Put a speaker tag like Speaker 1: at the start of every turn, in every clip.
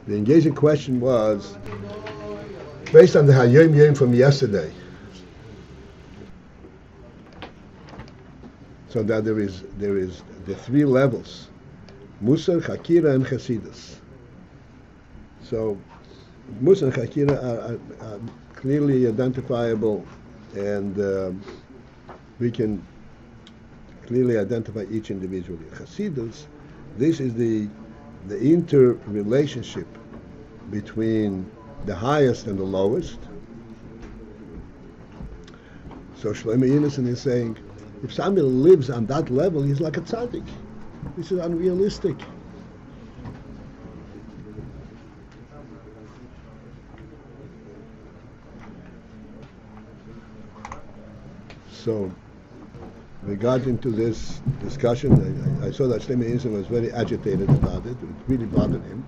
Speaker 1: The engaging question was based on the Hayom from yesterday. So that there is the three levels: Musar, Hakira, and Chasidus. So Musar and Hakira are clearly identifiable, and we can clearly identify each individually. Chasidus, this is the interrelationship between the highest and the lowest. So Shlomo Yinison is saying, if somebody lives on that level, he's like a tzaddik. This is unrealistic. So we got into this discussion. I saw that Shlomo Yinison was very agitated about it. It really bothered him.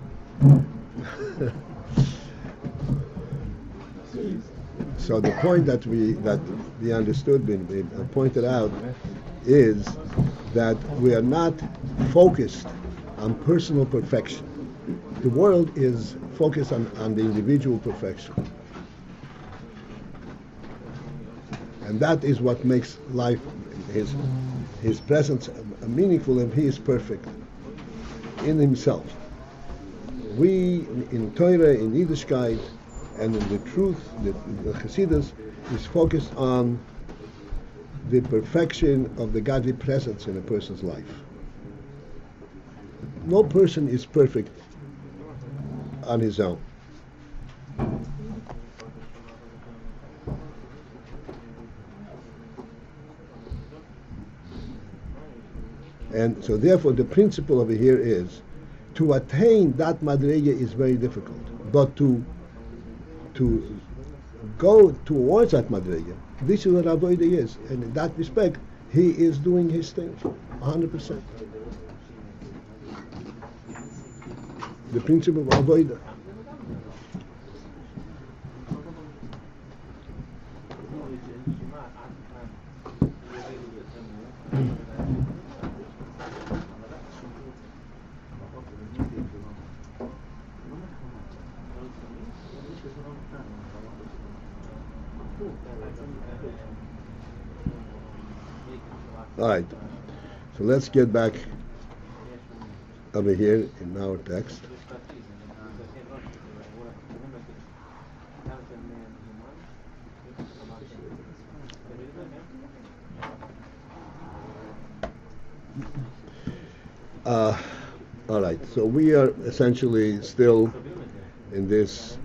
Speaker 1: So the point that we understood, we pointed out, is that we are not focused on personal perfection. The world is focused on the individual perfection. And that is what makes life, his presence meaningful, and he is perfect in himself. We, in Torah, in Yiddishkeit, and in the truth, the Chassidus is focused on the perfection of the godly presence in a person's life. No person is perfect on his own. And so therefore the principle over here is to attain that madrega is very difficult, but to go towards that madrega, this is what avodah is, and in that respect he is doing his thing 100%. The principle of avodah. All right, so let's get back over here in our text. All right, so we are essentially still in this.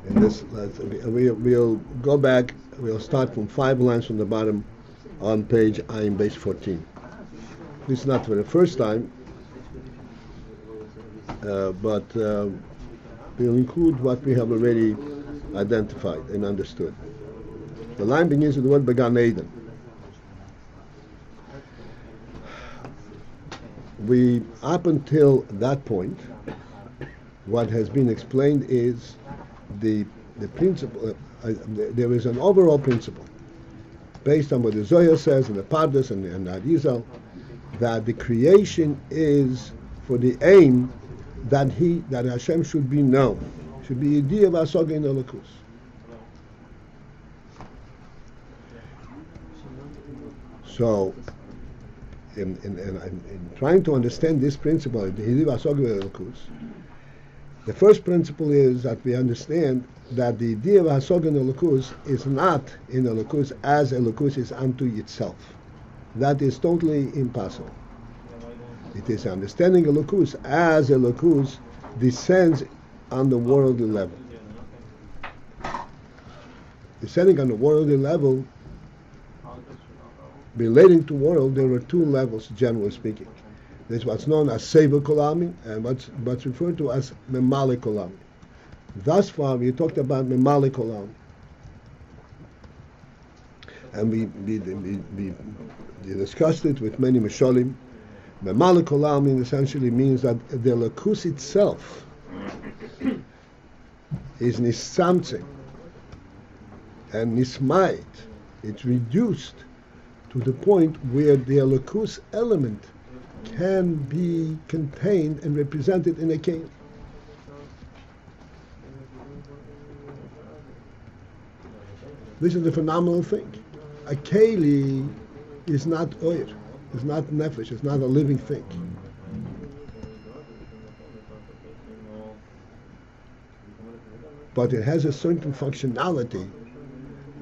Speaker 1: We'll go back. We'll start from 5 lines from the bottom on page AyinBase 14. This is not for the first time, but we'll include what we have already identified and understood. The line begins with the word be-gan eiden. We, up until that point, what has been explained is the principle. There is an overall principle based on what the Zohar says and the Pardes and Arizal, that the creation is for the aim that Hashem should be known, should be idea of Asog in Elokus. So, in trying to understand this principle, the idea of Asog in Elokus, the first principle is that we understand that the idea of Hasog in Elokus is not in Elokus as Elokus is unto itself. That is totally impossible. It is understanding Elokus as Elokus descends on the worldly level. Descending on the worldly level, relating to world, there are 2 levels, generally speaking. There's what's known as sovev olmin and what's referred to as memaale olmin. Thus far, we talked about memaale olmin, and we discussed it with many mishalim. Memaale olmin essentially means that the lakus itself is nisamtzim and nismait. It's reduced to the point where the lakus element can be contained and represented in a keli. This is a phenomenal thing. A keli is not oir, it's not nefesh, it's not a living thing. But it has a certain functionality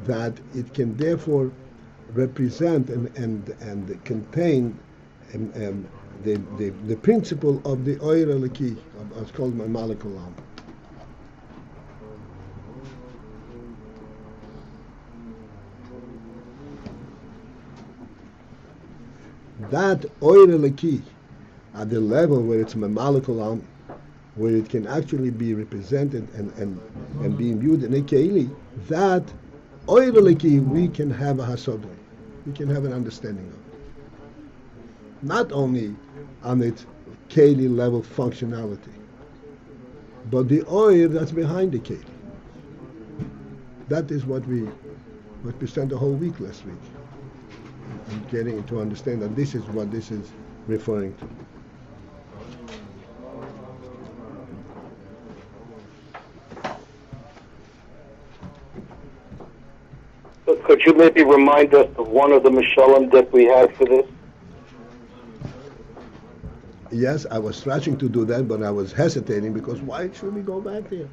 Speaker 1: that it can therefore represent and contain the principle of the oir eliki, it's called memaale olmin. That oir eliki, at the level where it's memaale olmin, where it can actually be represented and be imbued in a keli, that oir eliki we can have a hasod, we can have an understanding of. Not only on its keli level functionality, but the oil that's behind the keli. That is what we spent the whole week last week, and getting to understand that this is what this is referring to.
Speaker 2: Could you maybe remind us of one of the mishalim that we had for this?
Speaker 1: Yes, I was trying to do that, but I was hesitating because why should we go back there?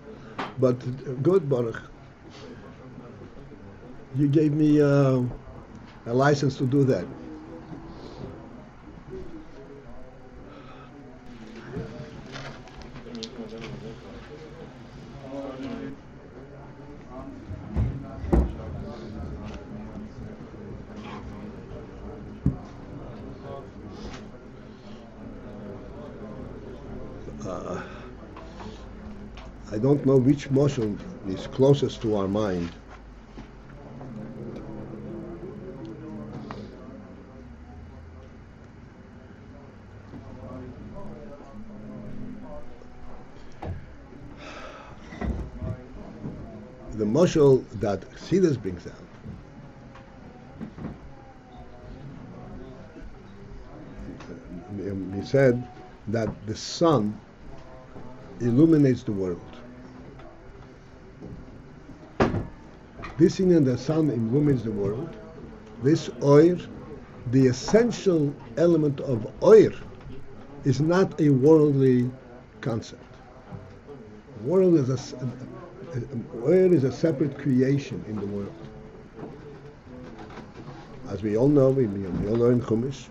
Speaker 1: But good, Baruch. You gave me a license to do that. I don't know which motion is closest to our mind. The moshel that Chassidus brings out he said that the sun illuminates the world. This thing that the sun illumines the world, this oir, the essential element of oir, is not a worldly concept. World is oir is a separate creation in the world. As we all know, we all know in Chumash,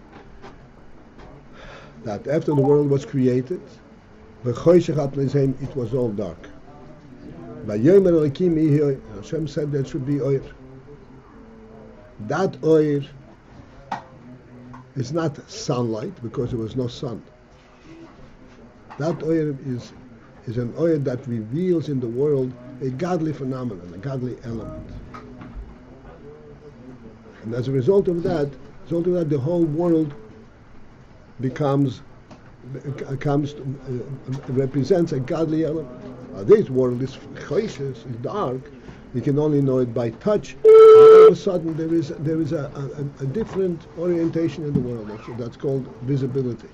Speaker 1: that after the world was created, it was all dark. Hashem said there should be oir. That oir is not sunlight because there was no sun. That oir is an oir that reveals in the world a godly phenomenon, a godly element. And as a result of that, the whole world represents a godly element. This world is choishes, is dark. You can only know it by touch. All of a sudden, there is a different orientation in the world. That's called visibility.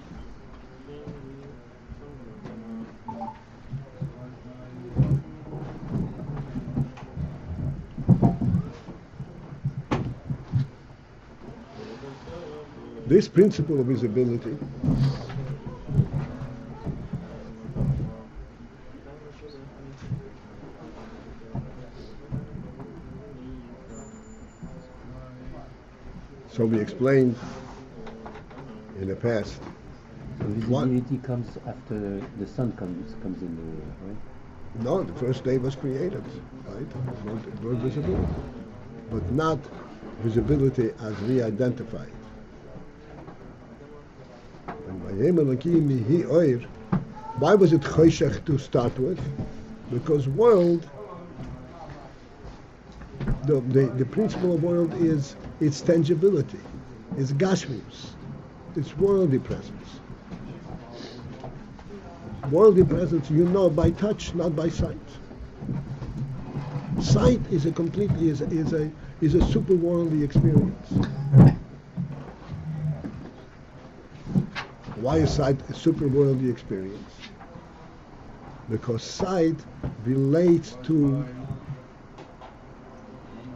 Speaker 1: This principle of visibility so we explained in the past.
Speaker 3: Visibility comes after the sun comes in the world, right?
Speaker 1: No, the first day was created, right? It was visibility, but not visibility as we identify it. And by Why was it choshech to start with? Because world, the principle of world is its tangibility, its gashmius, its worldly presence. Worldly presence you know by touch, not by sight. Sight is a completely is a super worldly experience. Why is sight a super worldly experience? Because sight relates to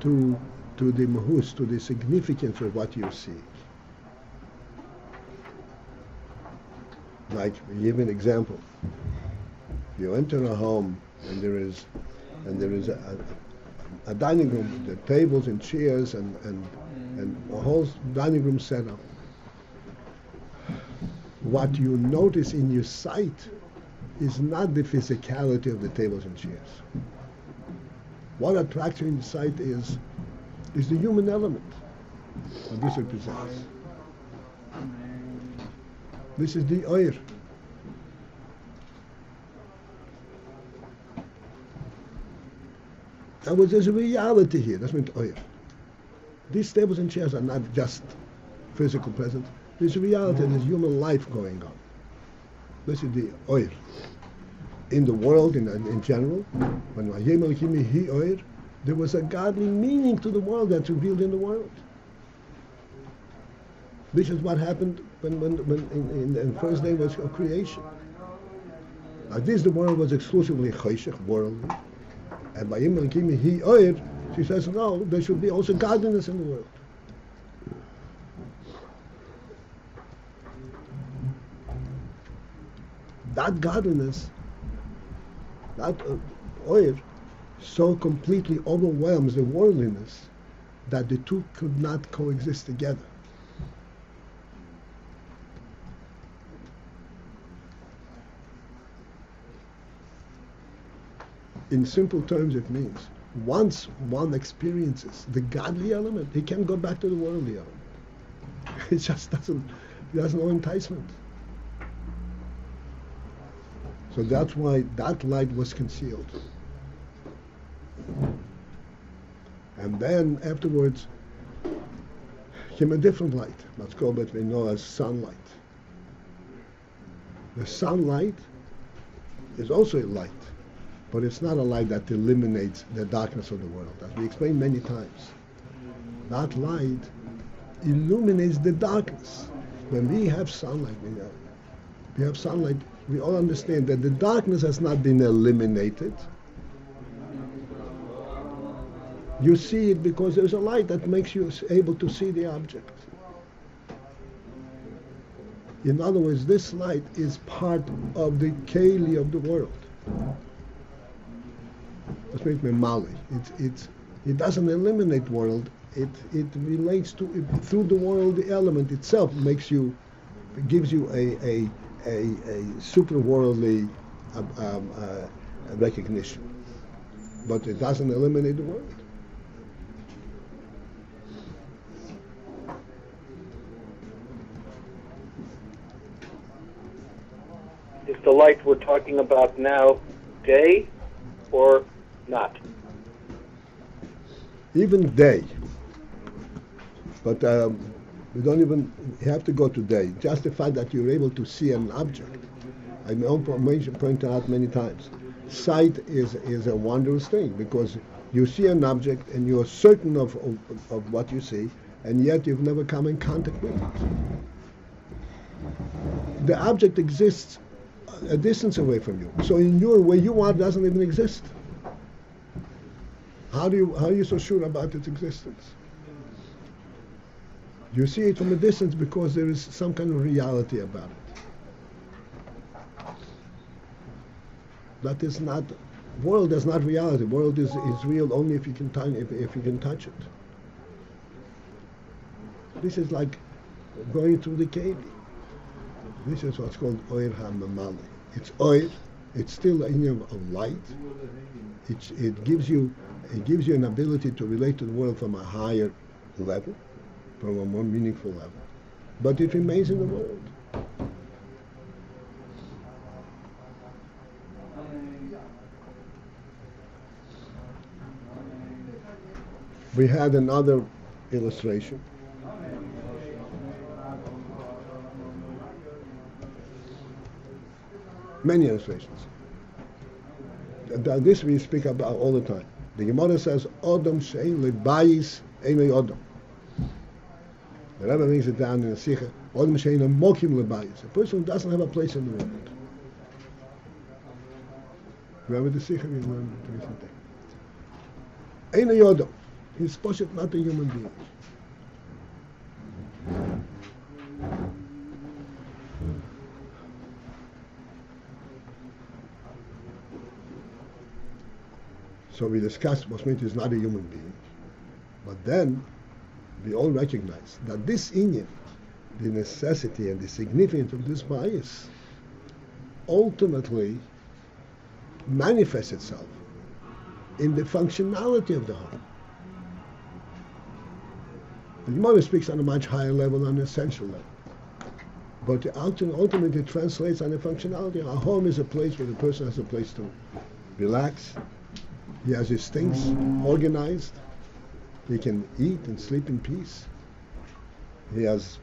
Speaker 1: the mahus, to the significance of what you see. Like, give an example. You enter a home and there is a dining room, the tables and chairs and a whole dining room setup. What you notice in your sight is not the physicality of the tables and chairs. What attracts you in sight is the human element. What this represents. This is the oir. There's a reality here. That's meant oir. These tables and chairs are not just physical presence. There's a reality. There's human life going on. This is the oir. In the world, in general, when he oir, there was a godly meaning to the world that's revealed in the world. This is what happened when in the first day was of creation. Like this, the world was exclusively choshech, worldly. And by he oir, she says, no, there should be also godliness in the world. That godliness, that oir, so completely overwhelms the worldliness that the two could not coexist together. In simple terms, it means once one experiences the godly element, he can't go back to the worldly element. It just doesn't, he has no enticement. So that's why that light was concealed. And then afterwards came a different light. Let's call it, we know as sunlight. The sunlight is also a light, but it's not a light that eliminates the darkness of the world. As we explained many times, that light illuminates the darkness. When we have sunlight, we all understand that the darkness has not been eliminated. You see it because there's a light that makes you able to see the object. In other words, this light is part of the keli of the world. That's what memaale. It doesn't eliminate world. It relates to it, through the world. The element itself gives you a super worldly recognition, but it doesn't eliminate the world.
Speaker 2: Is the light we're talking about now day or not?
Speaker 1: Even day. But we don't even have to go to day. Just the fact that you're able to see an object. I pointed out many times. Sight is a wondrous thing because you see an object and you're certain of what you see, and yet you've never come in contact with it. The object exists a distance away from you. So in your where you are doesn't even exist. How are you so sure about its existence? You see it from a distance because there is some kind of reality about it. That is not, world is not reality. World is real only if you can touch it. This is like going through the cave. This is what's called oir ha-memaale. It's oir. It's still a union of light. It gives you an ability to relate to the world from a higher level, from a more meaningful level. But it remains in the world. We had another illustration. Many illustrations. This we speak about all the time. The Gemara says, "Odom she'ein lebayis ein odom." The Rebbe brings it down in the Sikha. Odom she'ein mokim lebayis. A person who doesn't have a place in the world. Remember the Sikha? We learned the recent thing. Ein odom. He's supposed to not a human being. So we discussed Mosmit is not a human being. But then we all recognize that this Inyan, the necessity and the significance of this bias, ultimately manifests itself in the functionality of the home. The Gemara speaks on a much higher level, on an essential level. But ultimately it translates on the functionality. A home is a place where the person has a place to relax. He has his things organized. He can eat and sleep in peace. He has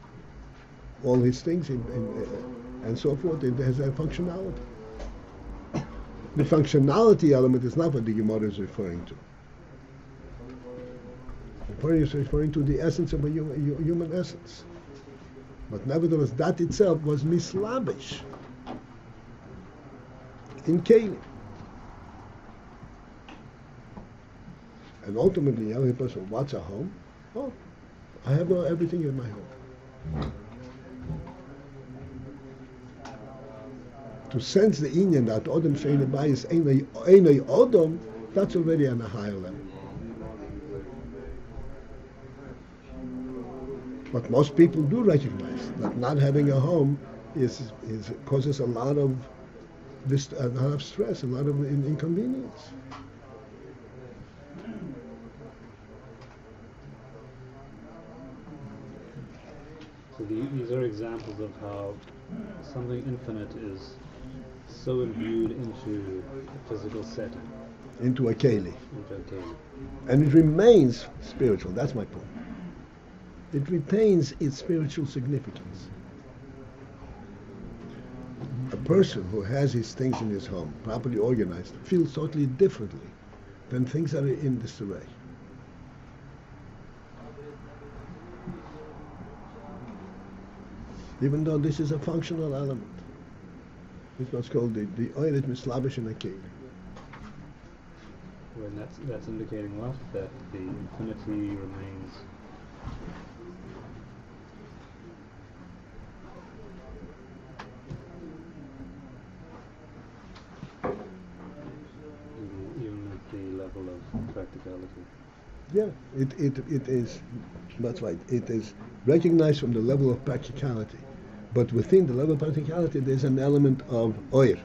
Speaker 1: all his things and so forth. It has a functionality. The functionality element is not what the Gemara is referring to. The Gemara is referring to the essence of a human essence. But nevertheless, that itself was mislabish in Canaan. And ultimately, the other person, what's a home? Oh, I have everything in my home. To sense the Inyan that Odom Shein Bayis Einay Odom, that's already on a higher level. But most people do recognize that not having a home causes a lot of stress, a lot of inconvenience.
Speaker 4: So these are examples of how something infinite is so imbued into a physical setting.
Speaker 1: Into a keli.
Speaker 4: Into a keli.
Speaker 1: And it remains spiritual, that's my point. It retains its spiritual significance. A person who has his things in his home, properly organized, feels totally differently than things that are in disarray. Even though this is a functional element. It's what's called the oilet mislabish in a keli.
Speaker 4: Well, that's indicating what? That the infinity remains even at the level of practicality.
Speaker 1: Yeah, it is, that's right, it is recognized from the level of practicality. But within the level of practicality, there's an element of oir,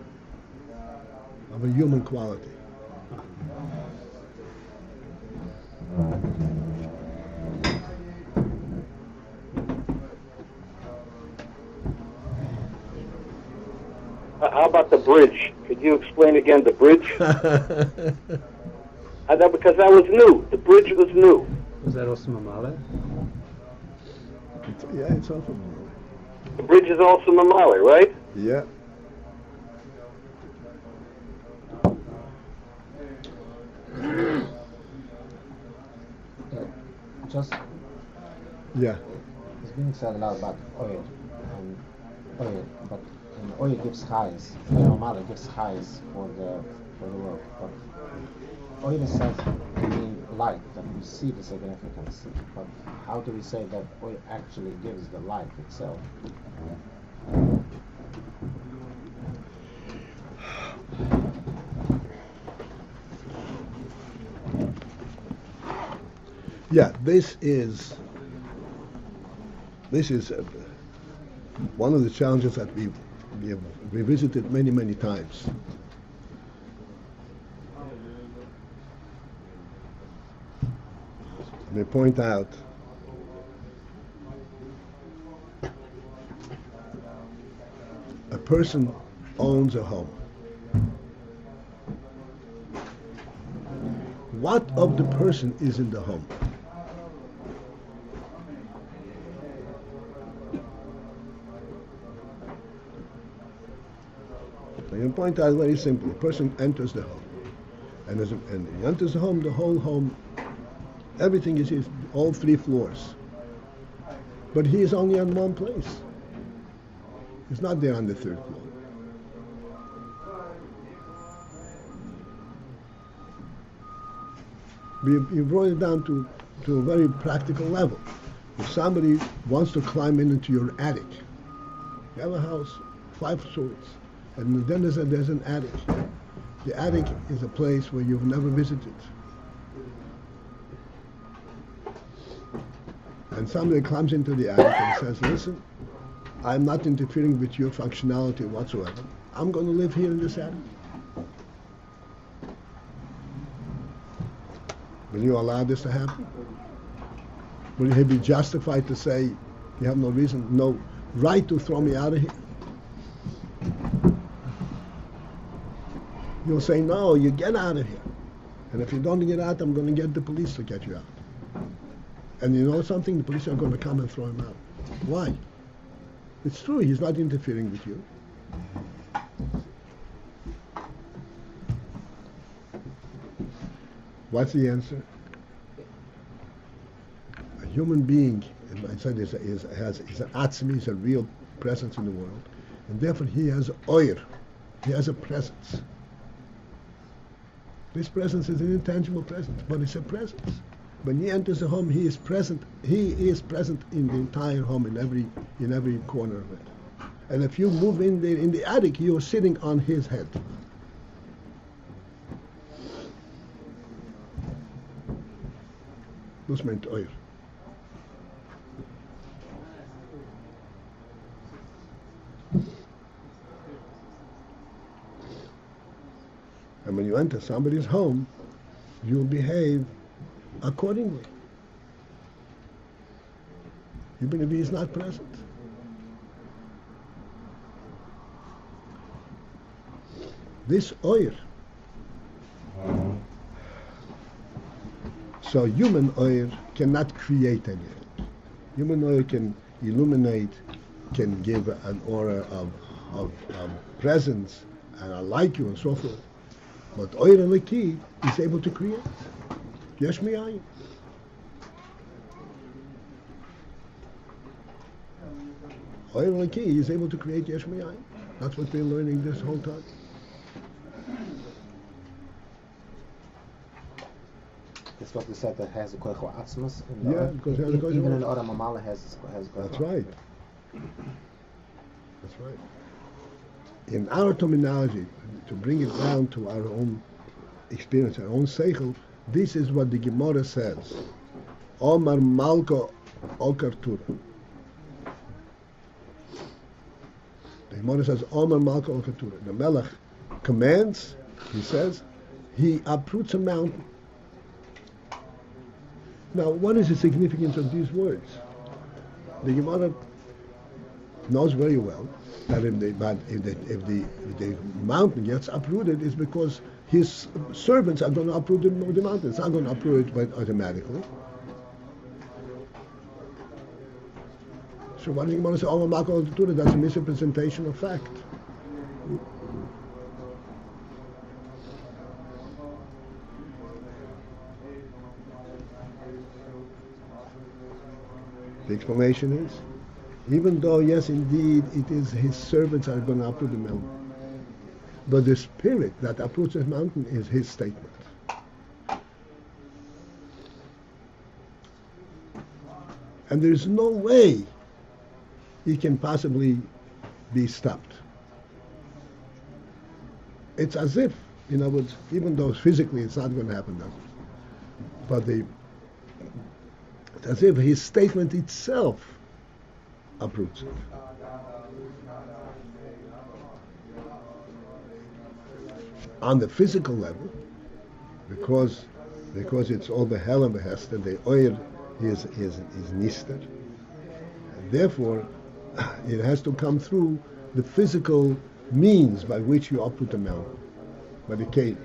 Speaker 1: of a human quality.
Speaker 2: How about the bridge? Could you explain again the bridge? Because that was new. The bridge was new.
Speaker 4: Was that also memaale?
Speaker 1: Yeah, it's also memaale.
Speaker 2: The bridge is also memaale, right?
Speaker 1: Yeah.
Speaker 5: Just
Speaker 1: Yeah.
Speaker 5: it's being said a lot about oil, but oil gives highs. Memaale gives highs for the work, but oil is said to mean light, that we see the significance. But how do we say that oil actually gives the light itself?
Speaker 1: Yeah, this is one of the challenges that we have revisited many times. They point out a person owns a home. What of the person is in the home? So you point out very simply, a person enters the home. And he enters the whole home, everything is his, all 3 floors. But he is only on one place. He's not there on the 3rd floor. You brought it down to a very practical level. If somebody wants to climb into your attic, you have a house, 5 stories, and then there's an attic. The attic is a place where you've never visited. And somebody climbs into the attic and says, listen, I'm not interfering with your functionality whatsoever. I'm going to live here in this attic. Will you allow this to happen? Will he be justified to say, you have no reason, no right to throw me out of here? You'll say, no, you get out of here. And if you don't get out, I'm going to get the police to get you out. And you know something? The police are going to come and throw him out. Why? It's true, he's not interfering with you. What's the answer? A human being, and I said, is an atzmi, is a real presence in the world, and therefore he has oyer, he has a presence. This presence is an intangible presence, but it's a presence. When he enters the home, he is present. He is present in the entire home, in every corner of it. And if you move in there in the attic, you are sitting on his head. Das meint euer. And when you enter somebody's home, you'll behave accordingly, even if he is not present. This oil, so human oil cannot create anything. Human oil can illuminate, can give an aura of presence, and I like you and so forth. But oil and the key is able to create. Yesh Ayin. Oil and the key is able to create Yesh Ayin. That's what we're learning this whole time.
Speaker 5: That's what we said, that has a koich or atzmus.
Speaker 1: Yeah, because it has a koich.
Speaker 5: Even in order memaale has koich.
Speaker 1: That's right. That's right. In our terminology, to bring it down to our own experience, our own seichel, this is what the Gemara says. Omar Malko Okartura. The Gemara says, Omar Malko Okartura. The Melech commands, he says, he uproots a mountain. Now, what is the significance of these words? The Gemara knows very well that if the mountain gets uprooted, it's because his servants are going to uproot the mountain. It's not going to uproot it automatically. So what do you want to say? Oh, that's a misrepresentation of fact. The explanation is, even though, yes, indeed, it is his servants are going to uproot the mountain, but the spirit that uproots the mountain is his statement. And there is no way he can possibly be stopped. It's as if, in other words, even though physically it's not going to happen, but it's as if his statement itself uproots it. On the physical level, because it's all the hell and the hester, the oil is nister, and therefore it has to come through the physical means by which you uproot the mountain, by the keli.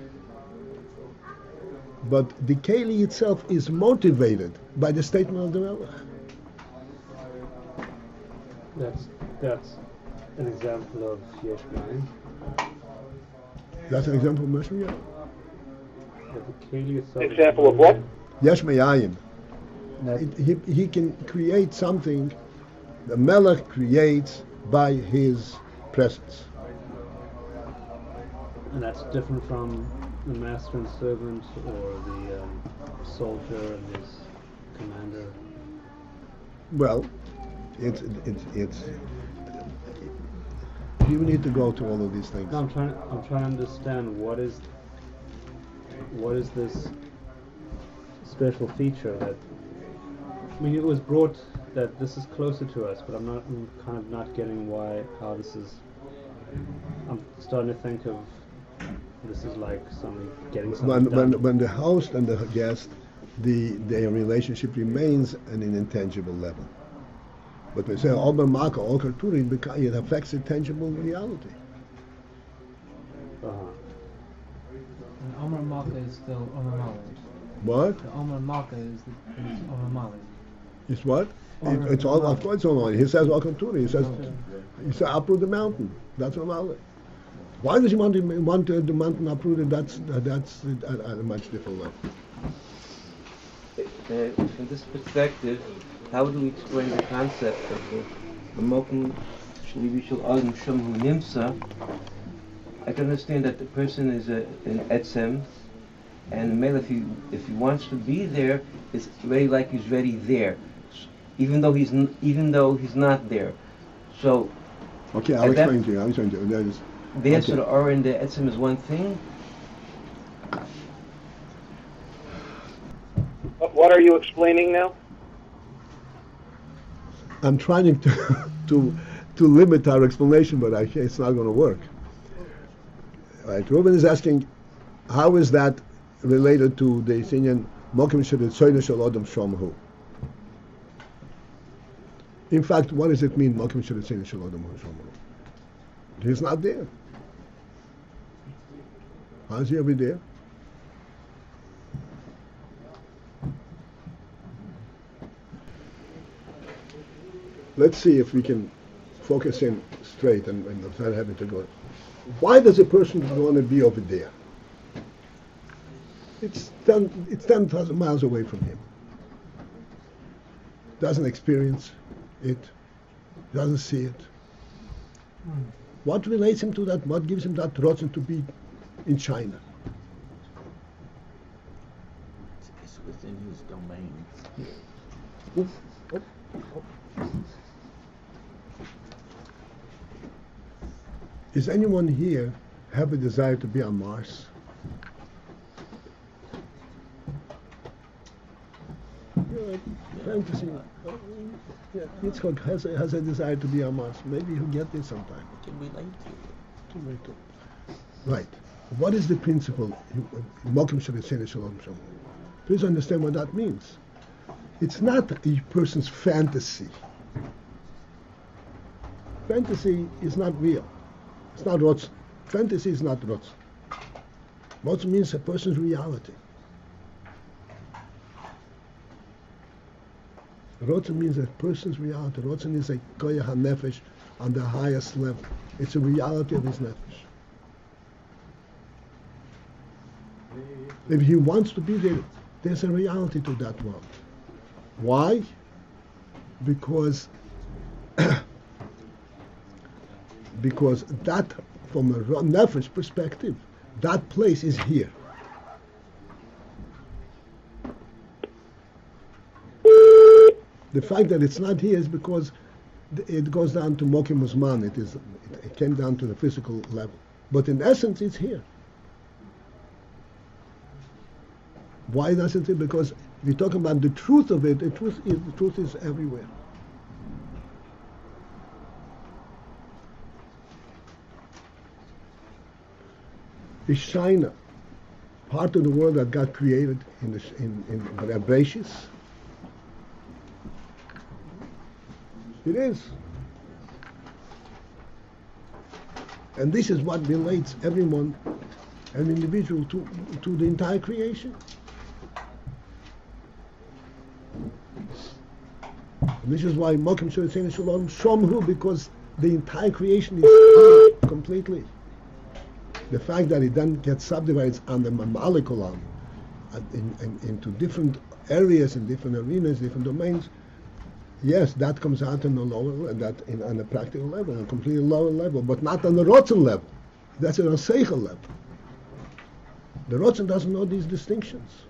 Speaker 1: But the keli itself is motivated by the statement of the Melech.
Speaker 4: That's an example of Yesh Ayin.
Speaker 1: That's an example of Yesh Me'ayin.
Speaker 2: Example of what?
Speaker 1: Yesh Me'ayin.
Speaker 3: That,
Speaker 1: He can create something the Melech creates by his presence.
Speaker 4: And that's different from the master and servant, or the soldier and his commander.
Speaker 1: Well, it's you need to go to all of these things.
Speaker 4: No, I'm trying to understand what is this special feature that. I mean, it was brought that this is closer to us, but I'm kind of not getting how this is. I'm starting to think of this is like getting something done.
Speaker 1: When the host and the guest, their relationship remains at an intangible level. But we say olmin maka ol kulturi, it affects the tangible reality.
Speaker 6: And olmin maka is still memaale.
Speaker 1: What?
Speaker 6: The olmin maka is memaale.
Speaker 1: It's what? It's all, of course, olmin. He says ol kulturi. He says uproot the mountain. That's memaale. Why does he want the mountain uprooted? That's at a much different level.
Speaker 7: From this perspective, how do we explain the concept of the mokum shlivishul adam shum hu nimsa? I can understand that the person is an etzem, and the male, if he wants to be there, is very like he's ready there, even though he's not there. So
Speaker 1: okay, I'll explain to you.
Speaker 7: The answer to or and the etzem is one thing.
Speaker 2: What are you explaining now?
Speaker 1: I'm trying to limit our explanation, but it's not going to work. Right? Reuben is asking, how is that related to the Sinyan mokim she'ritzoyne shel adam shomhu? In fact, what does it mean, mokim she'ritzoyne shel adam shomhu? He's not there. How is he ever there? Let's see if we can focus in straight and not having to go. Why does a person want to be over there? It's 10,000 miles away from him. Doesn't experience it, doesn't see it. What relates him to that? What gives him that rotzen to be in China?
Speaker 8: It's within his domain.
Speaker 1: Does anyone here have a desire to be on Mars? Fantasy. Yitzchak has a desire to be on Mars. Maybe he'll get there sometime.
Speaker 8: Can relate to it.
Speaker 1: Right. What is the principle? Please understand what that means. It's not a person's fantasy. Fantasy is not real. It's not Rotz. Fantasy is not Rotz. Rotz means a person's reality. Rotz means a person's reality. Rotz is a koyach hanefesh on the highest level. It's a reality of his nefesh. If he wants to be there, there's a reality to that world. Why? Because that, from a nefesh perspective, that place is here. The fact that it's not here is because it goes down to mokim uzman. It came down to the physical level, but in essence, it's here. Why doesn't it? Because if you talk about the truth of it, the truth is everywhere. Is China part of the world that got created in AyinBase? It is. And this is what relates everyone, an individual, to the entire creation. And this is why Mokim Shoritzin Shalom Shomhu, because the entire creation is completely. The fact that it then gets subdivided on the memaale olmin into different areas and different arenas, different domains. Yes, that comes out on a lower, on a practical level, on a completely lower level, but not on the rotzen level. That's on a seichel level. The rotzen doesn't know these distinctions.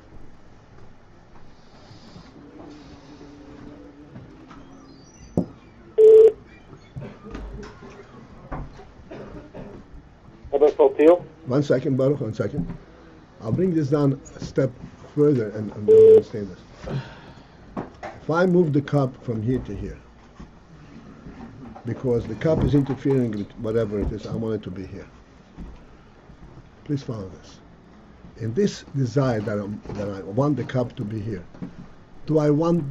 Speaker 2: How about Paltiel?
Speaker 1: 1 second, Baruch, 1 second. I'll bring this down a step further and you'll understand this. If I move the cup from here to here, because the cup is interfering with whatever it is, I want it to be here. Please follow this. In this desire that I want the cup to be here, do I want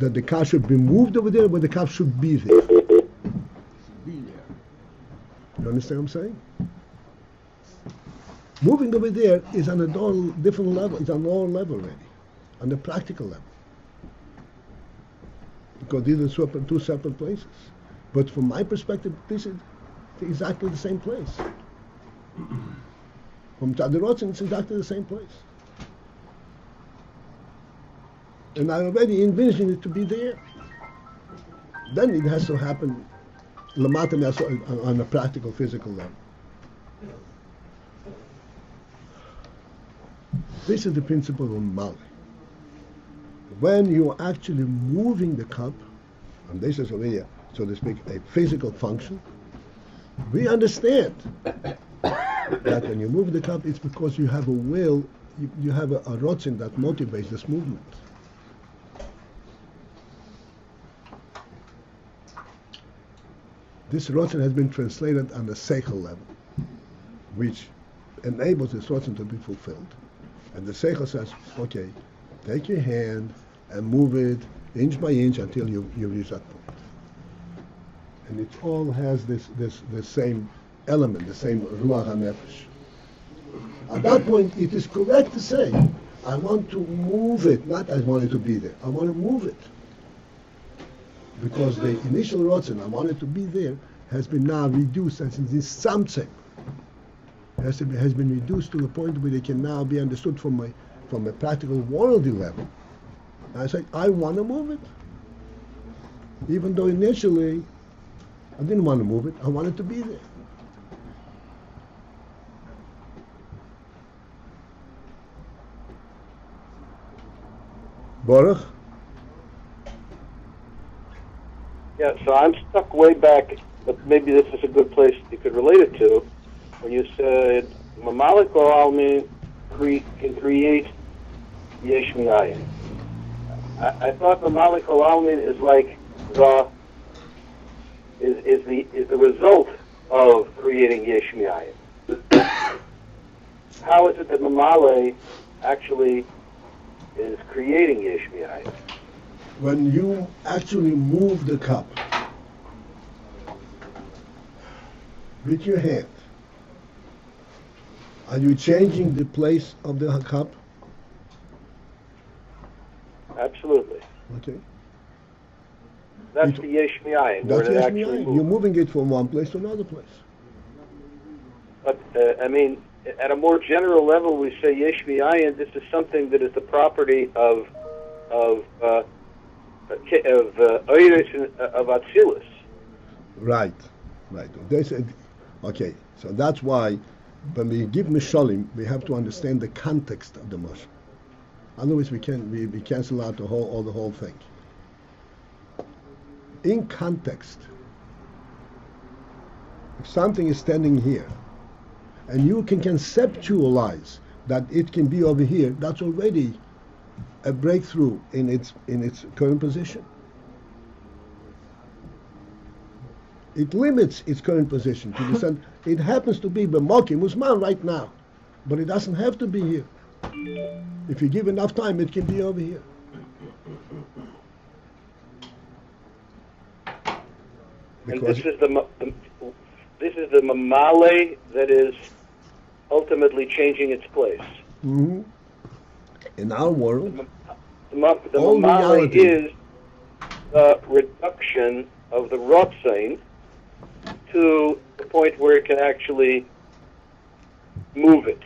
Speaker 1: that the cup should be moved over there, but the cup should be there?
Speaker 8: Be there.
Speaker 1: You understand what I'm saying? Moving over there is on a different level. It's on a lower level already, on the practical level. Because these are two separate places. But from my perspective, this is exactly the same place. From Tadirotzen, it's exactly the same place. And I already envisioned it to be there. Then it has to happen on a practical, physical level. This is the principle of memaale. When you're actually moving the cup, and this is already, so to speak, a physical function, we understand that when you move the cup, it's because you have a will, you have a rotzen that motivates this movement. This rotzen has been translated on the seichel level, which enables this rotzen to be fulfilled. And the seichel says, okay, take your hand and move it inch by inch until you reach that point. And it all has this same element, the same ruach hanefesh. At that point, it is correct to say, I want to move it, not I want it to be there. I want to move it. Because the initial rotzen, I want it to be there, has been now reduced, and since this something has been reduced to the point where it can now be understood from a practical worldly level. I say, I want to move it. Even though initially I didn't want to move it, I wanted to be there. Baruch?
Speaker 2: Yeah, so I'm stuck way back, but maybe this is a good place you could relate it to. When you said memaale olmin can create yesh mi'ayin. I thought memaale olmin is like the result of creating yesh mi'ayin. How is it that memaale actually is creating yesh mi'ayin?
Speaker 1: When you actually move the cup with your hand, are you changing the place of the cup?
Speaker 2: Absolutely.
Speaker 1: Okay.
Speaker 2: That's the yesh mi'ayin.
Speaker 1: That's
Speaker 2: where it
Speaker 1: yesh
Speaker 2: actually
Speaker 1: mi'ayin.
Speaker 2: moves.
Speaker 1: You're moving it from one place to another place.
Speaker 2: But I mein, at a more general level, we say yesh mi'ayin. This is something that is the property of Atzilus.
Speaker 1: Right. Okay. So that's why when we give mishalim, we have to understand the context of the mashal. Otherwise, we cancel out the whole thing. In context, if something is standing here, and you can conceptualize that it can be over here, that's already a breakthrough in its current position. It limits its current position to the extent it happens to be b'mokim musman right now, but it doesn't have to be here. If you give enough time, it can be over here.
Speaker 2: And this is the memaale that is ultimately changing its place.
Speaker 1: Mm-hmm. In our world,
Speaker 2: The
Speaker 1: all
Speaker 2: memaale
Speaker 1: reality
Speaker 2: is the reduction of the rotzain to the point where it can actually move it.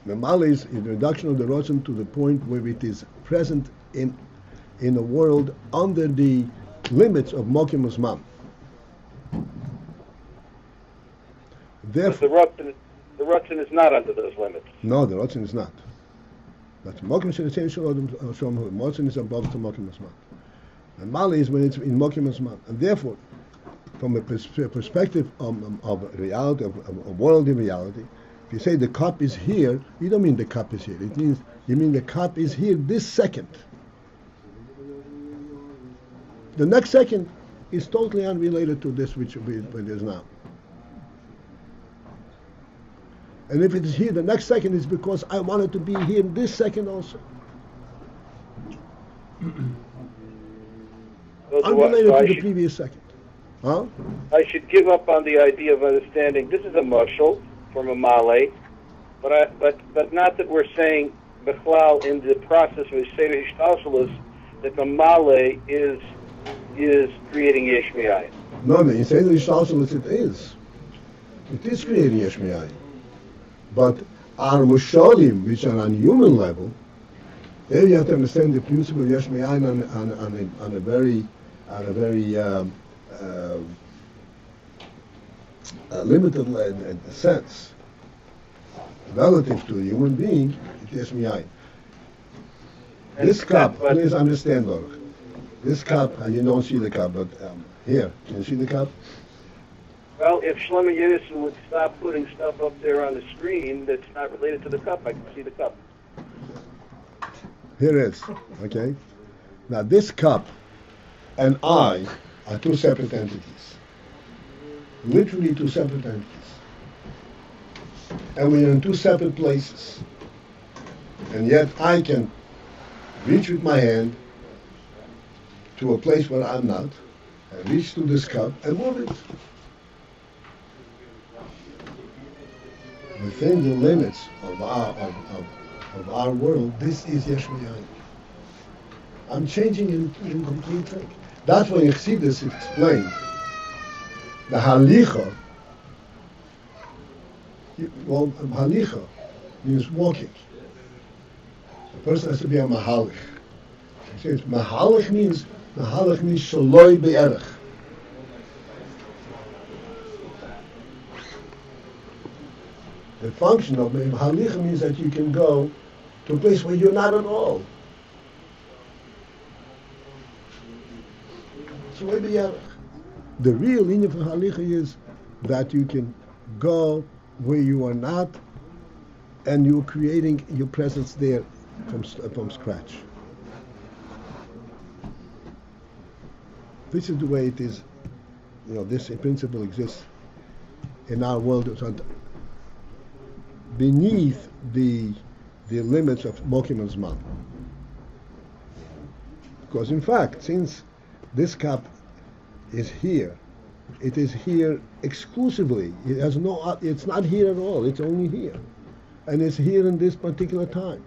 Speaker 1: Memaale is the reduction of the rotzen to the point where it is present in a world under the limits of mokim usman.
Speaker 2: But
Speaker 1: Therefore,
Speaker 2: the rotzen is not under those limits.
Speaker 1: no, the rotzen is not. But mokim motzen is above the mokim usman. Memaale is when it's in mokim usman, and therefore, from a perspective of reality, of worldly reality, if you say the cup is here, you don't mean the cup is here. It means you mean the cup is here this second. The next second is totally unrelated to this which it is now. And if it is here the next second, it's because I want it to be here this second also. Unrelated to the previous second. Huh?
Speaker 2: I should give up on the idea of understanding this is a mushal for memaale, but not that we're saying bechlal in the process of seder ishtalshelus that memaale is creating yesh me'ayin.
Speaker 1: No, in seder ishtalshelus it is. It is creating yesh me'ayin. But our mushalim, which are on human level, there you have to understand the principle of yesh me'ayin on a very limited sense. Relative to a human being, it is me'ayin. This cup, please understand, Baruch. This cup, and you don't see the cup, but here, can you see the cup?
Speaker 2: Well, if Shlomo Yedison would stop putting stuff up there on the screen that's not related to the cup, I can see the cup.
Speaker 1: Here it is, okay? Now this cup and I are two separate entities. Literally two separate entities. And we are in two separate places. And yet I can reach with my hand to a place where I'm not, and reach to this cup and move it. Within the limits of our world, this is yesh me'ayin. I'm changing in complete thing. That's why Chassidus explained the halicha. Well, halicha means walking. The person has to be a mahalich. He says mahalich means shaloi be'erech. The function of mahalich means that you can go to a place where you're not at all. Shaloi be'erech. The real meaning for halicha is that you can go where you are not, and you're creating your presence there from scratch. This is the way it is. You know, this principle exists in our world, beneath the limits of mokim and zman. Because in fact, since this cup is here, it is here exclusively. It has no. It's not here at all. It's only here, and it's here in this particular time.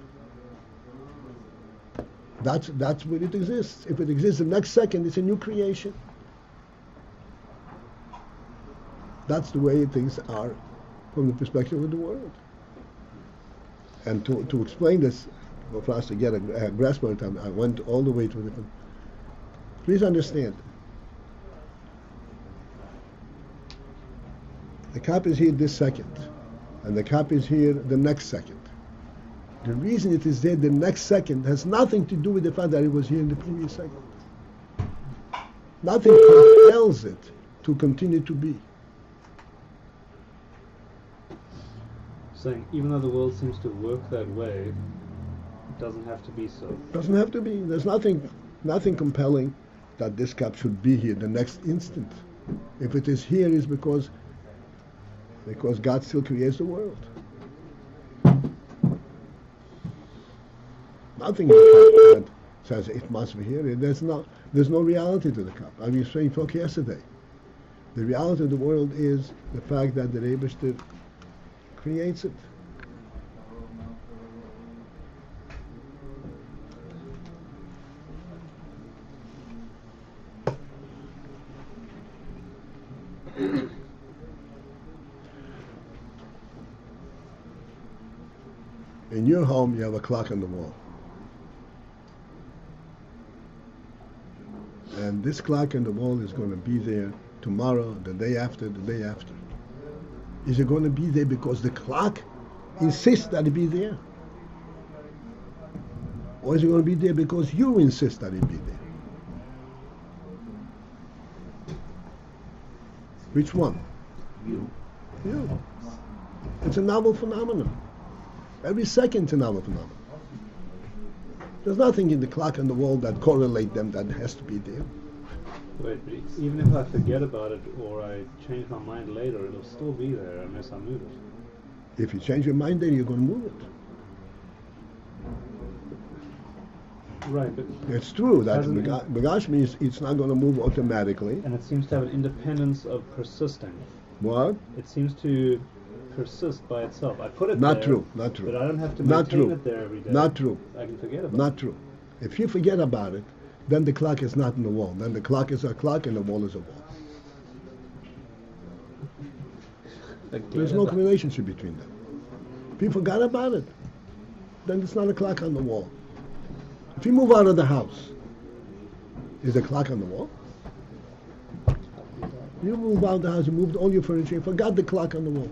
Speaker 1: That's where it exists. If it exists the next second, it's a new creation. That's the way things are from the perspective of the world. And to explain this, well, for us to get a grasp of it, I went all the way to the. Please understand. The cup is here this second, and the cup is here the next second. The reason it is there the next second has nothing to do with the fact that it was here in the previous second. Nothing compels it to continue to be.
Speaker 4: Saying even though the world seems to work that way, it doesn't have to be so.
Speaker 1: Doesn't have to be. There's nothing compelling that this cup should be here the next instant. If it is here, it's because God still creates the world. Nothing in the cup that says it must be here. There's no reality to the cup. I was saying folk yesterday. The reality of the world is the fact that the Rebbe creates it. In your home, you have a clock on the wall. And this clock on the wall is going to be there tomorrow, the day after, the day after. Is it going to be there because the clock insists that it be there? Or is it going to be there because you insist that it be there? Which one?
Speaker 3: You.
Speaker 1: You. It's a novel phenomenon. Every second's a novel phenomenon. There's nothing in the clock on the wall that correlate them that has to be there.
Speaker 4: Wait, but even if I forget about it or I change my mind later, it'll still be there unless I move it.
Speaker 1: If you change your mind, then you're going to move it.
Speaker 4: Right, but
Speaker 1: It's true that
Speaker 4: Hasn't-
Speaker 1: Bagash means it's not going to move automatically.
Speaker 4: and it seems to have an independence of persisting.
Speaker 1: What?
Speaker 4: It seems to persist by itself. I put it
Speaker 1: Not
Speaker 4: there,
Speaker 1: true. Not true.
Speaker 4: but I don't have to
Speaker 1: Not
Speaker 4: maintain
Speaker 1: true.
Speaker 4: it there every day.
Speaker 1: Not true.
Speaker 4: I can forget about
Speaker 1: Not true. If you forget about it, then the clock is not in the wall. Then the clock is a clock and the wall is a wall.
Speaker 4: it.
Speaker 1: There's no relationship between them. If you forgot about it, then it's not a clock on the wall. If you move out of the house, is the clock on the wall? You move out of the house, you moved all your furniture, you forgot the clock on the wall.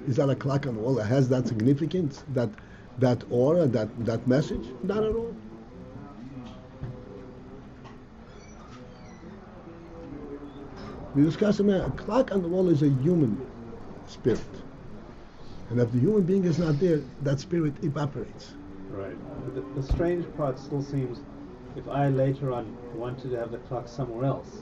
Speaker 1: Is that a clock on the wall that has that significance, that aura, that message? Not at all. We discussed a clock on the wall is a human spirit. And if the human being is not there, that spirit evaporates.
Speaker 4: Right. The strange part still seems, if I later on wanted to have the clock somewhere else,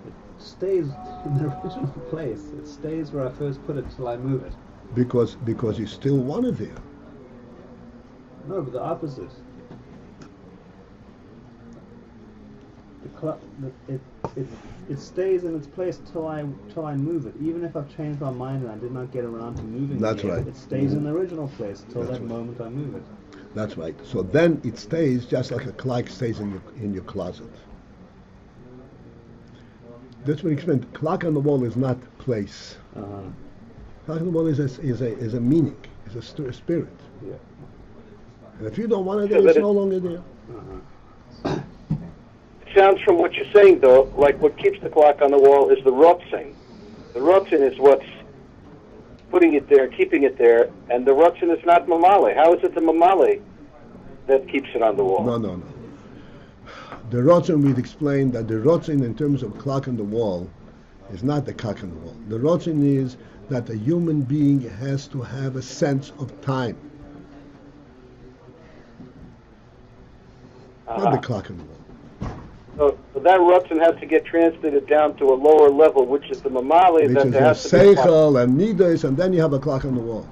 Speaker 4: it stays in the original place. It stays where I first put it till I move it.
Speaker 1: Because you still want it there.
Speaker 4: No, but the opposite. The clock, it stays in its place till I move it. Even if I've changed my mind and I did not get around to moving
Speaker 1: That's
Speaker 4: it yet,
Speaker 1: right.
Speaker 4: it stays in the original place till
Speaker 1: That's
Speaker 4: that
Speaker 1: right.
Speaker 4: moment I move it.
Speaker 1: That's right. So then it stays just like a clock stays in your closet. That's what I explained. Clock on the wall is not place.
Speaker 4: Uh-huh.
Speaker 1: Clock on the wall is a meaning. It's a spirit.
Speaker 4: Yeah.
Speaker 1: And if you don't want it
Speaker 2: So
Speaker 1: there,
Speaker 2: that
Speaker 1: it's
Speaker 2: it-
Speaker 1: no longer there.
Speaker 4: Uh-huh.
Speaker 2: It sounds from what you're saying, though, like what keeps the clock on the wall is the rotzing. The rotzing is what's putting it there, keeping it there, and the rotzing is not memaale. How is it the memaale that keeps it on the wall?
Speaker 1: No. The rotzen, we'd explained that the rotzen in terms of clock on the wall is not the clock on the wall. The rotzen is that a human being has to have a sense of time. Not the clock on the wall.
Speaker 2: So that rotzing has to get transmitted down to a lower level, which is the memaale,
Speaker 1: Which
Speaker 2: that
Speaker 1: is
Speaker 2: there
Speaker 1: a
Speaker 2: has to be a clock.
Speaker 1: seichel and midas, and then you have a clock on the wall.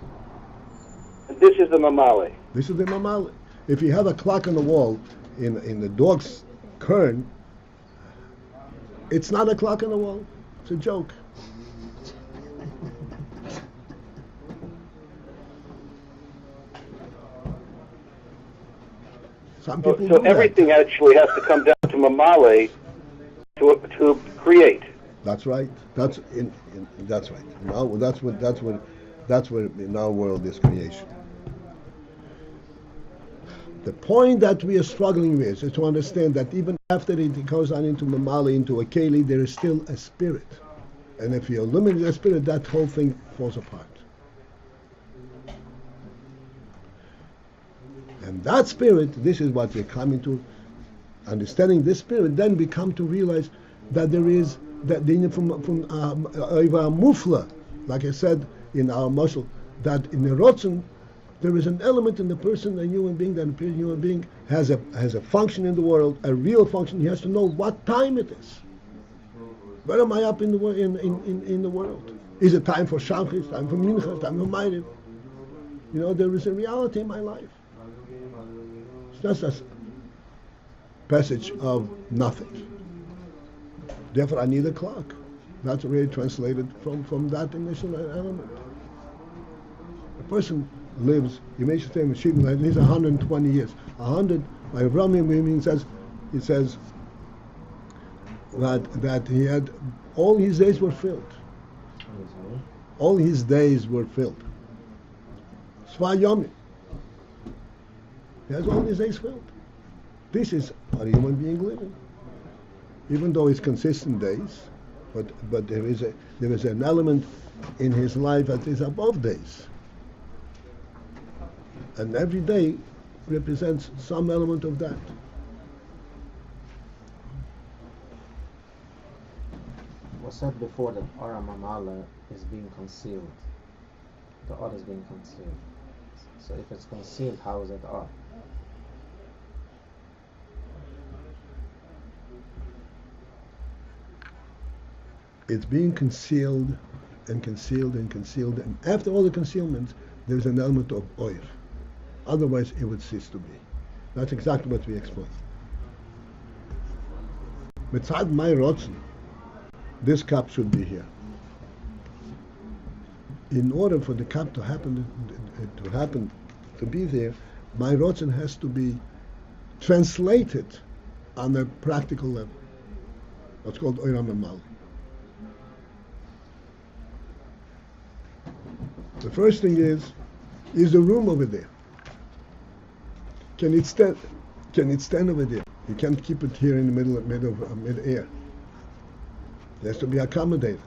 Speaker 2: And this is the memaale.
Speaker 1: This is the memaale. If you have a clock on the wall in the dog's kern, it's not a clock on the wall. It's a joke. Some
Speaker 2: So,
Speaker 1: people
Speaker 2: so
Speaker 1: do that.
Speaker 2: everything actually has to come down to memaale to create.
Speaker 1: That's right. That's right. Now that's what in our world is creation. The point that we are struggling with is to understand that even after it goes on into memaale, into a keli, there is still a spirit, and if you eliminate the spirit, that whole thing falls apart. And that spirit, this is what we're coming to, understanding this spirit, then we come to realize that there is that from mufla, like I said in our muscle, that in the rotzen there is an element in the person, a human being, that a human being has a function in the world, a real function. He has to know what time it is. Where am I up in the in the world? Is it time for Shabbos, time for Mincha, time for Ma'ariv? You know, there is a reality in my life. It's not just passage of nothing. Therefore, I need a clock. That's really translated from that initial element. A person lives, you may say, and he's 120 years. 100, by Abraham says that he had, all his days were filled. All his days were filled. Sva Yomim. He has all his days filled. This is a human being living. Even though it's consistent days, but there is an element in his life that is above days. And every day represents some element of that.
Speaker 5: It was said before that Ara Memaale is being concealed. The Ar is being concealed. So if it's concealed, how is it Ar?
Speaker 1: It's being concealed and concealed and concealed, and after all the concealment, there's an element of oil. Otherwise, it would cease to be. That's exactly what we explained. Mitzad my rotzen, this cup should be here. In order for the cup to happen, to be there, my rotzen has to be translated on a practical level. That's called oira memaale. The first thing is the room over there? Can it stand? Can it stand over there? You can't keep it here in the mid-air. It has to be accommodated.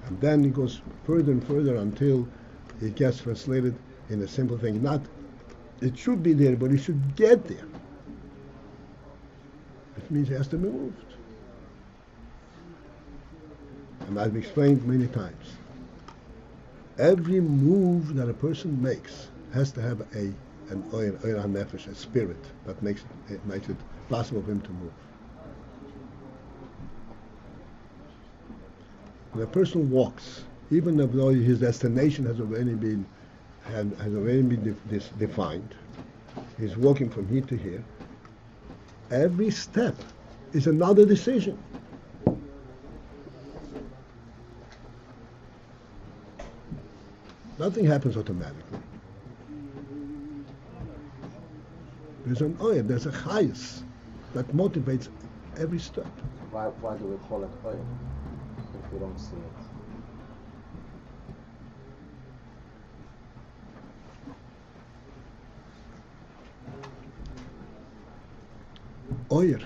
Speaker 1: And then it goes further and further until it gets translated in a simple thing. Not, it should be there, but it should get there. It means it has to be moved. And I've explained many times. Every move that a person makes has to have an oir nefesh, a spirit that makes it possible for him to move. When a person walks, even though his destination has already been defined, he's walking from here to here. Every step is another decision. Nothing happens automatically. There's an oil, there's a chayas that motivates every step.
Speaker 5: Why do we call it oil if we don't see it?
Speaker 1: Oil,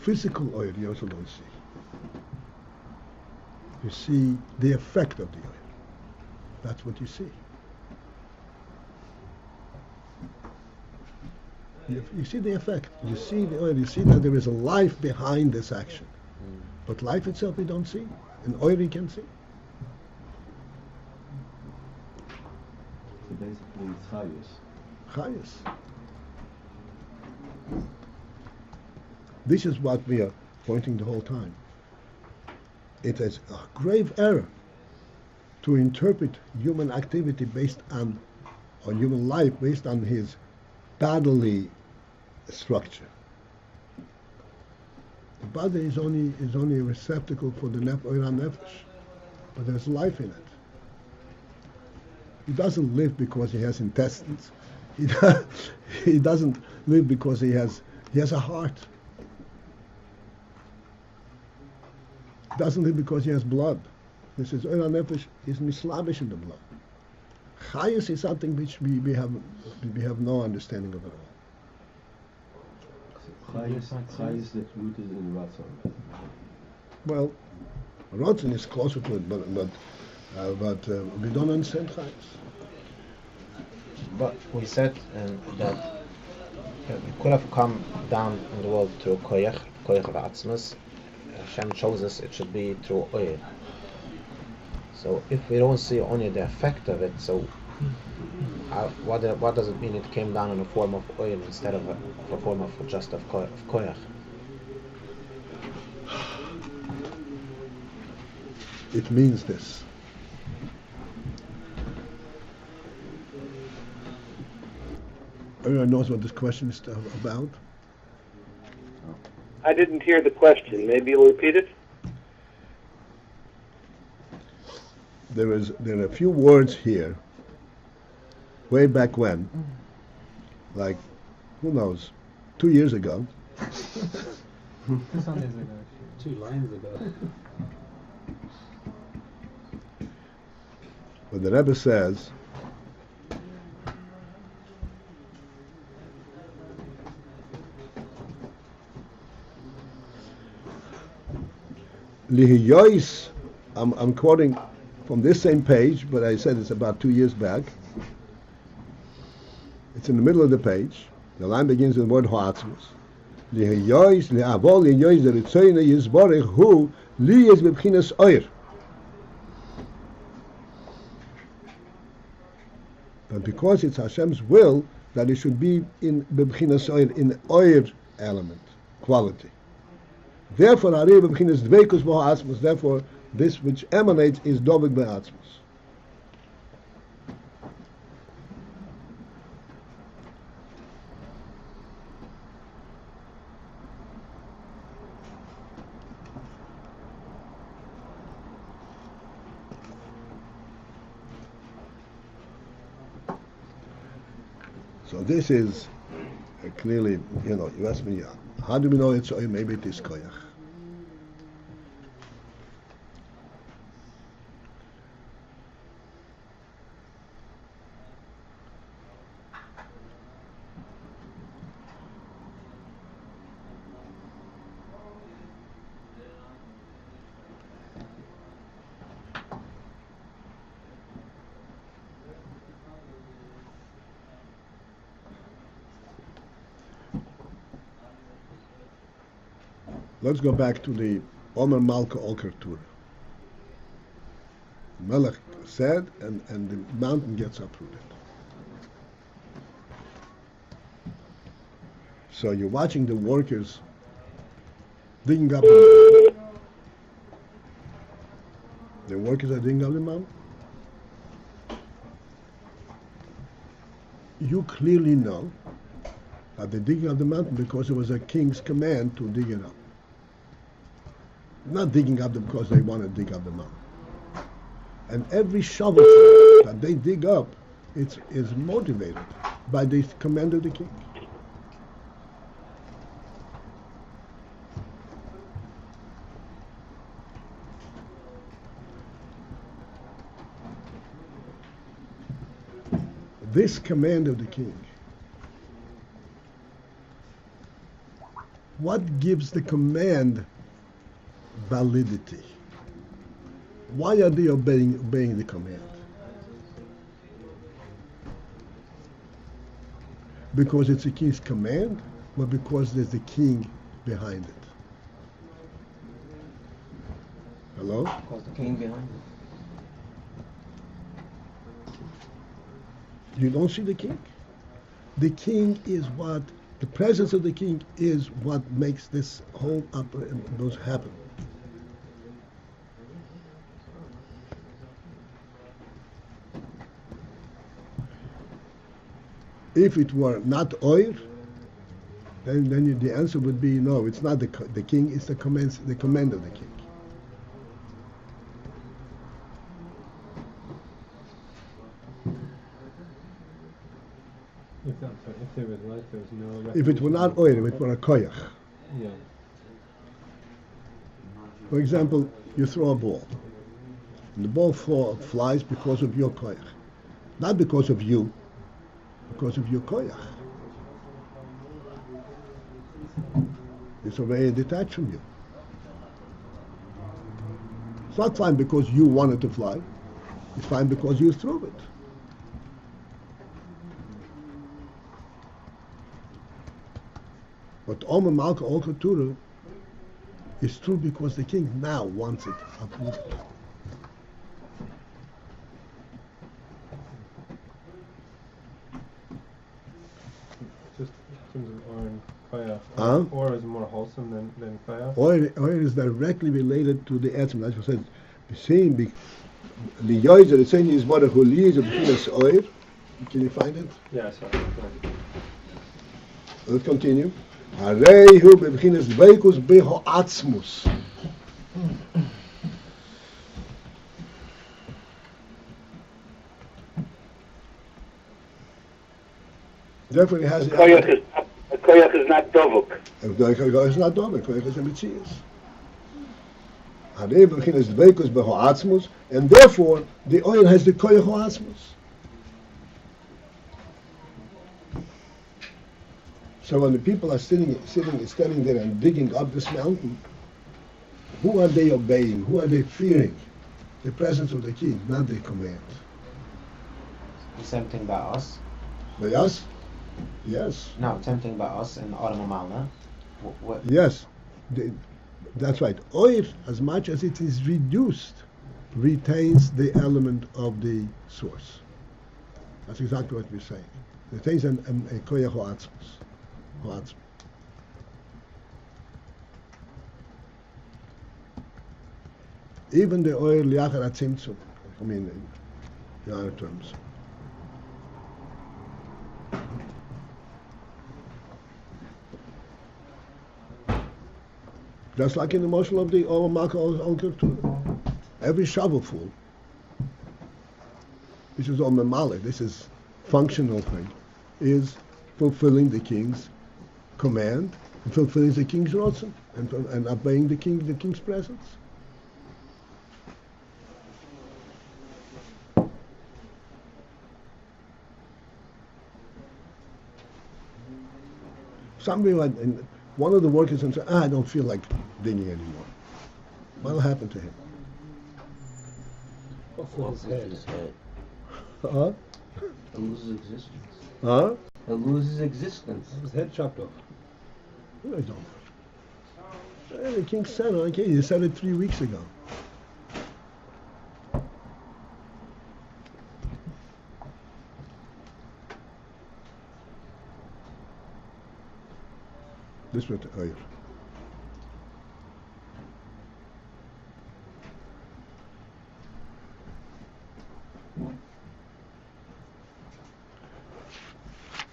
Speaker 1: physical oil, you also don't see. You see the effect of the oil. That's what you see. You see the effect. You see the oil. You see that there is a life behind this action. But life itself we don't see. And oil we can see.
Speaker 9: So basically it's chayus.
Speaker 1: Chayas. This is what we are pointing the whole time. It is a grave error to interpret human activity based on human life based on his bodily structure. The body is only a receptacle for the nefesh, but there's life in it. He doesn't live because he has intestines. He doesn't live because he has a heart. He doesn't live because he has blood. This is oil nefesh is mislabish in the blood. Chayas is something which we have no understanding of at all.
Speaker 9: Chayus that's rooted in ratzon.
Speaker 1: Well, ratzon is closer to it, but we don't understand chayas.
Speaker 5: But we said that it could have come down in the world through koyach v'atzmas. Hashem chose us it should be through oil. So if we don't see only the effect of it, so what does it mean? It came down in the form of oil instead of a form of just of koyach.
Speaker 1: It means this. Everyone knows what this question is about?
Speaker 2: I didn't hear the question. Maybe you'll repeat it?
Speaker 1: There are a few words here, way back when, like, who knows, 2 years ago.
Speaker 6: 2 Sundays ago.
Speaker 4: 2 lines ago.
Speaker 1: When the Rebbe says, Lihiyois, I'm quoting from this same page, but I said it's about 2 years back. It's in the middle of the page. The line begins with the word Ha'atzmus. Lihiyois, li'avol lihiyois, the Ritzoyne Yizborech, who li is bebchinas oir. But because it's Hashem's will that it should be in bebchinas oir, in oir element, quality. Therefore, Ari bebchinas dveikus b'ha'atzmus. Therefore, this which emanates is dovek be'atzmus. So this is clearly, you ask me, how do we know it's oil? Maybe it is koyach. Let's go back to the Omer Malka Olker Tur. Melech said, and the mountain gets uprooted. So you're watching the workers digging up the mountain. The workers are digging up the mountain. You clearly know that they're digging up the mountain because it was a king's command to dig it up. Not digging up because they want to dig up the mountain. And every shovel that they dig up is motivated by the command of the king. This command of the king, what gives the command validity? Why are they obeying the command? Because it's a king's command, or because there's a king behind it? Hello?
Speaker 7: Because the king behind it.
Speaker 1: You don't see the king? The king is what, the presence of the king is what makes this whole those happen. If it were not oil, then the answer would be no. It's not the king. It's the command of the king.
Speaker 4: If they were like, there was no.
Speaker 1: If it were not oil, if it were a koyach.
Speaker 4: Yeah.
Speaker 1: For example, you throw a ball, and the ball flies because of your koyach, not because of you. Because of your koyach. It's already detached from you. It's not fine because you wanted to fly. It's fine because you threw it. But Omer Malka Olka Turu is true because the king now wants it uprooted.
Speaker 4: Or is more wholesome than koyach?
Speaker 1: Oil is directly related to the etzem. That's what I said. Seeing the yoizer, the saying is what who leads of the oil. Can you find it?
Speaker 4: Yeah, sorry.
Speaker 1: Let's continue. Harei hu bebchinas dveikus beho atzmus. Therefore, it has
Speaker 2: the koyach is not dovuk.
Speaker 1: The koyach is not dovuk. Koyach is a mitzias. Harei bebchinas dveikus beho atzmus, and therefore the oil has the koyach atzmus. So when the people are standing there and digging up this mountain, Who are they obeying? Who are they fearing? The presence of the king, not the command.
Speaker 5: The same thing by us.
Speaker 1: By us? Yes.
Speaker 5: No, same thing by us and memaale.
Speaker 1: Yes. That's right. Oir, as much as it is reduced, retains the element of the source. That's exactly what we're saying. It retains a koyach ha'atzmos. Even the oil liachar hatzimtzum, I mean, in other terms. Just like in the motion of the memaale, every shovelful, this is all memaale, this is functional thing, is fulfilling the king's command, and fulfilling the king's rotzen, and obeying the king's presence. Somebody one of the workers said, I don't feel like digging anymore. What'll happen to him?
Speaker 4: Off with his head.
Speaker 1: Huh?
Speaker 7: He'll lose his existence.
Speaker 1: Huh?
Speaker 7: He'll lose his existence.
Speaker 4: His head chopped off.
Speaker 1: I don't know. The king said it. Okay, he said it 3 weeks ago. This was Oyer.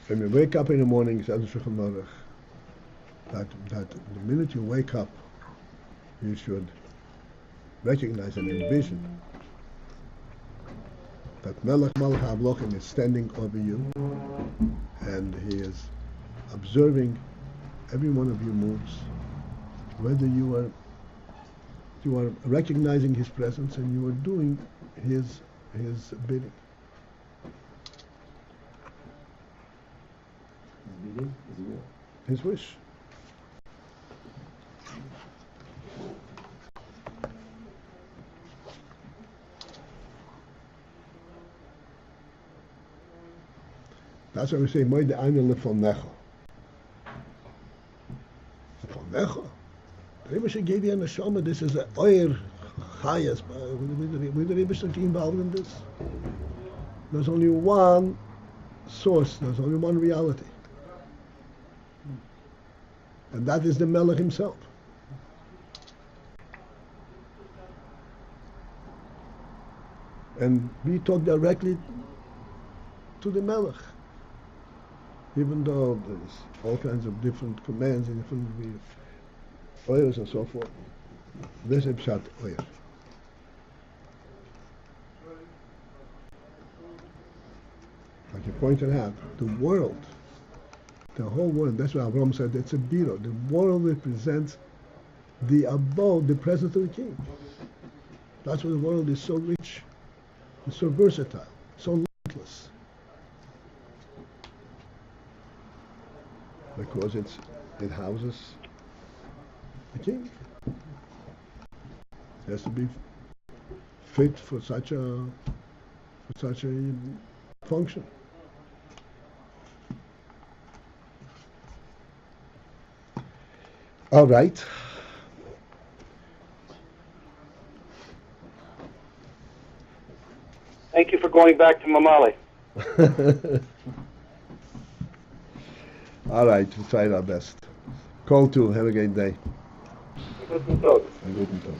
Speaker 1: When you wake up in the morning, says the Shulchan Aruch, that the minute you wake up, you should recognize and envision that Melech Malach HaAvlochim is standing over you, and he is observing every one of your moves, whether you are recognizing his presence and you are doing his bidding. His wish. That's why we say, Moide Ayin Lefonecha. Lefonecha? The Rebbe gave you a neshama. This is a oir chayas. Will the Rebbe be involved in this? There's only one source. There's only one reality. And that is the Melech himself. And we talk directly to the Melech. Even though there's all kinds of different commands and different oils and so forth. This is Pshat oil. Like you pointed out, the world, the whole world, that's why Avraham said it's a biro. The world represents the abode, the presence of the king. That's why the world is so rich, it's so versatile, so limitless. Because it houses the king. It has to be fit for such a function. All right.
Speaker 2: Thank you for going back to memaale.
Speaker 1: All right, we'll try our best. Call to. Have a great day.
Speaker 2: Guten Tag.
Speaker 1: Guten Tag.